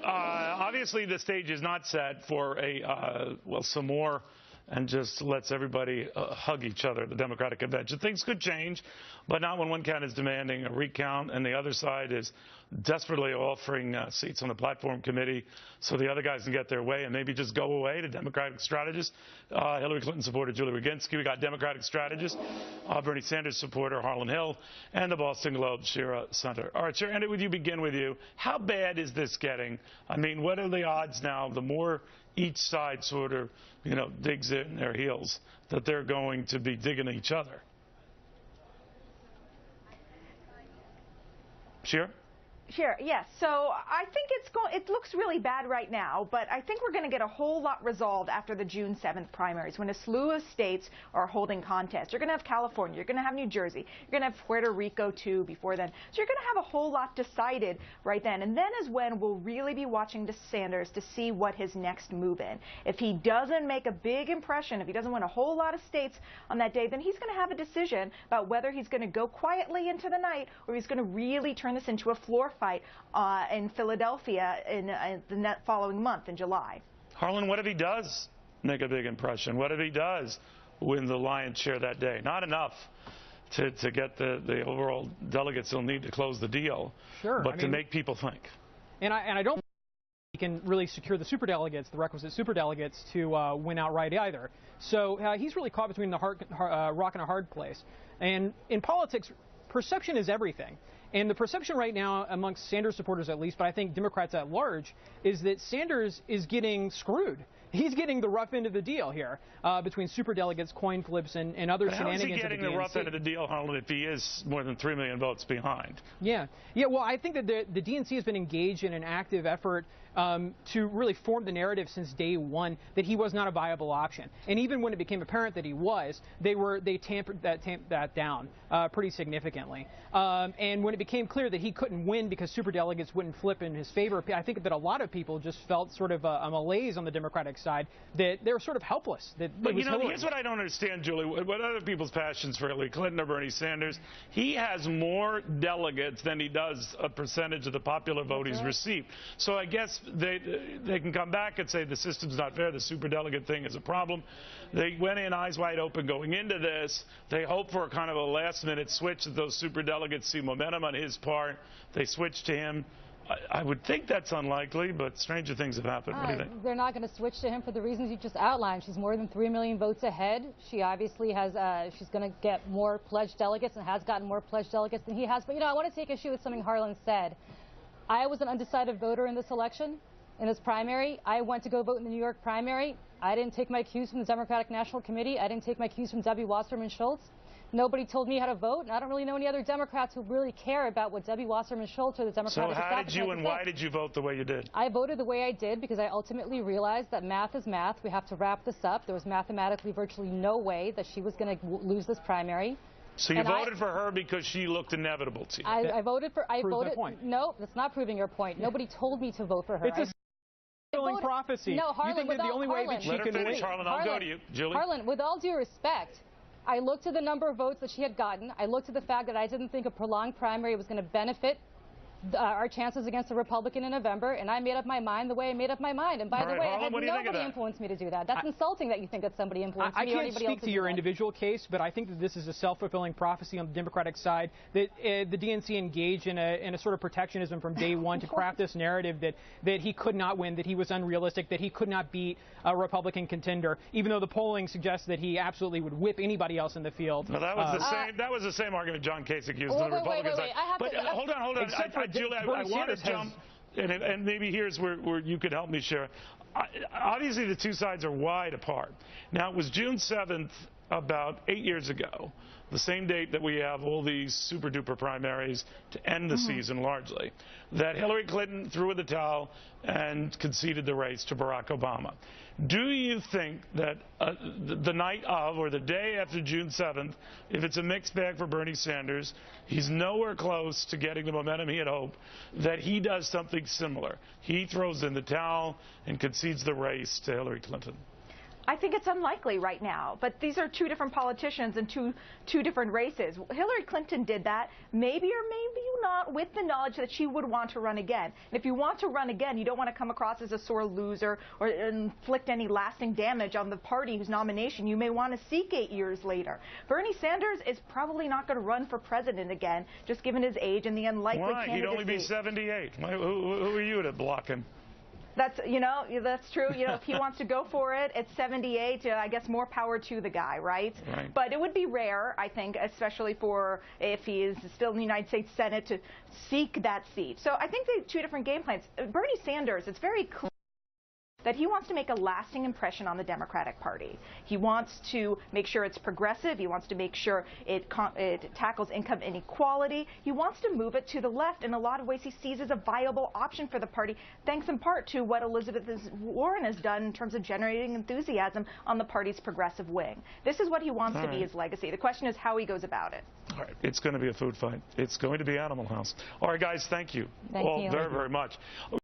Obviously, the stage is not set for some more and just lets everybody hug each other at the Democratic convention. Things could change, but not when one candidate is demanding a recount and the other side is desperately offering seats on the platform committee so the other guys can get their way and maybe just go away to Democratic strategist. Hillary Clinton supporter Julie Roginski. We got Democratic strategist, Bernie Sanders supporter Harlan Hill, and the Boston Globe Shira Center. All right, Shira, and would you begin with you? How bad is this getting? I mean, what are the odds now, the more each side sort of, digs in their heels, that they're going to be digging each other? Shira? Sure, yes. So I think it looks really bad right now, but I think we're going to get a whole lot resolved after the June 7th primaries when a slew of states are holding contests. You're going to have California, you're going to have New Jersey, you're going to have Puerto Rico too before then. So you're going to have a whole lot decided right then. And then is when we'll really be watching Sanders to see what his next move is. If he doesn't make a big impression, if he doesn't win a whole lot of states on that day, then he's going to have a decision about whether he's going to go quietly into the night or he's going to really turn this into a floor fight in Philadelphia in the following month in July. Harlan, what if he does make a big impression? What if he does win the lion's share that day? Not enough to get the overall delegates he'll need to close the deal, sure, but to make people think. And I don't think he can really secure the superdelegates, the requisite superdelegates, to win outright either. So he's really caught between the rock and a hard place. And in politics, perception is everything. And the perception right now amongst Sanders supporters at least, but I think Democrats at large, is that Sanders is getting screwed. He's getting the rough end of the deal here between superdelegates, coin flips, and other shenanigans. How is he getting the rough end of the deal, Harlan, if he is more than 3 million votes behind? Yeah. Well, I think that the DNC has been engaged in an active effort to really form the narrative since day one that he was not a viable option. And even when it became apparent that he was, they tamped that down pretty significantly. And when it became clear that he couldn't win because superdelegates wouldn't flip in his favor, I think that a lot of people just felt sort of a malaise on the Democratic side, that they were sort of helpless. But here's what I don't understand, Julie. What other people's passions for Hillary Clinton or Bernie Sanders? He has more delegates than he does a percentage of the popular vote he's received. So I guess they can come back and say the system's not fair, the superdelegate thing is a problem. They went in eyes wide open going into this. They hope for a kind of a last-minute switch that those superdelegates see momentum on his part. They switch to him. I would think that's unlikely, but stranger things have happened. What do you think? They're not going to switch to him for the reasons you just outlined. She's more than 3 million votes ahead. She obviously has, she's going to get more pledged delegates and has gotten more pledged delegates than he has. But, I want to take issue with something Harlan said. I was an undecided voter in this election, in this primary. I went to go vote in the New York primary. I didn't take my cues from the Democratic National Committee. I didn't take my cues from Debbie Wasserman Schultz. Nobody told me how to vote, and I don't really know any other Democrats who really care about what Debbie Wasserman Schultz or the Democratic establishment. So how did you and why did you vote the way you did? I voted the way I did because I ultimately realized that math is math. We have to wrap this up. There was mathematically virtually no way that she was going to lose this primary. So you voted for her because she looked inevitable to you? I voted for. I voted. Point. No, that's not proving your point. Nobody told me to vote for her. It's a self-fulfilling prophecy. No, Harlan, you think that the only way that she Let her can finish, win. Harlan. I'll go to you, Julie. Harlan, with all due respect, I looked at the number of votes that she had gotten. I looked at the fact that I didn't think a prolonged primary was going to benefit our chances against a Republican in November, and I made up my mind the way I made up my mind. And by the way, Harlan, I had nobody influence me to do that. That's insulting that you think that somebody influenced me or anybody else. I can't speak to your individual case, but I think that this is a self-fulfilling prophecy on the Democratic side, that the DNC engaged in a sort of protectionism from day one to craft this narrative that he could not win, that he was unrealistic, that he could not beat a Republican contender, even though the polling suggests that he absolutely would whip anybody else in the field. Well, that was the same argument John Kasich used on the Republican side. But hold on. Julie, I want to jump, and maybe here's where you could help me, Shira. Obviously, the two sides are wide apart. Now, it was June 7th, about 8 years ago, the same date that we have all these super-duper primaries to end the season largely, that Hillary Clinton threw in the towel and conceded the race to Barack Obama. Do you think that the night of or the day after June 7th, if it's a mixed bag for Bernie Sanders, he's nowhere close to getting the momentum he had hoped, that he does something similar? He throws in the towel and concedes the race to Hillary Clinton. I think it's unlikely right now, but these are two different politicians and two different races. Hillary Clinton did that, maybe or maybe not, with the knowledge that she would want to run again. And if you want to run again, you don't want to come across as a sore loser or inflict any lasting damage on the party whose nomination you may want to seek 8 years later. Bernie Sanders is probably not going to run for president again, just given his age and the unlikely candidacy. He'd only be 78. Who are you to block him? That's, that's true. If he wants to go for it at 78, I guess more power to the guy, right? Right. But it would be rare, I think, especially for if he is still in the United States Senate, to seek that seat. So I think they have two different game plans. Bernie Sanders, it's very clear that he wants to make a lasting impression on the Democratic Party. He wants to make sure it's progressive. He wants to make sure it tackles income inequality. He wants to move it to the left in a lot of ways he sees as a viable option for the party, thanks in part to what Elizabeth Warren has done in terms of generating enthusiasm on the party's progressive wing. This is what he wants to be his legacy. The question is how he goes about it. All right. It's going to be a food fight. It's going to be Animal House. All right, guys, thank you all very, very much.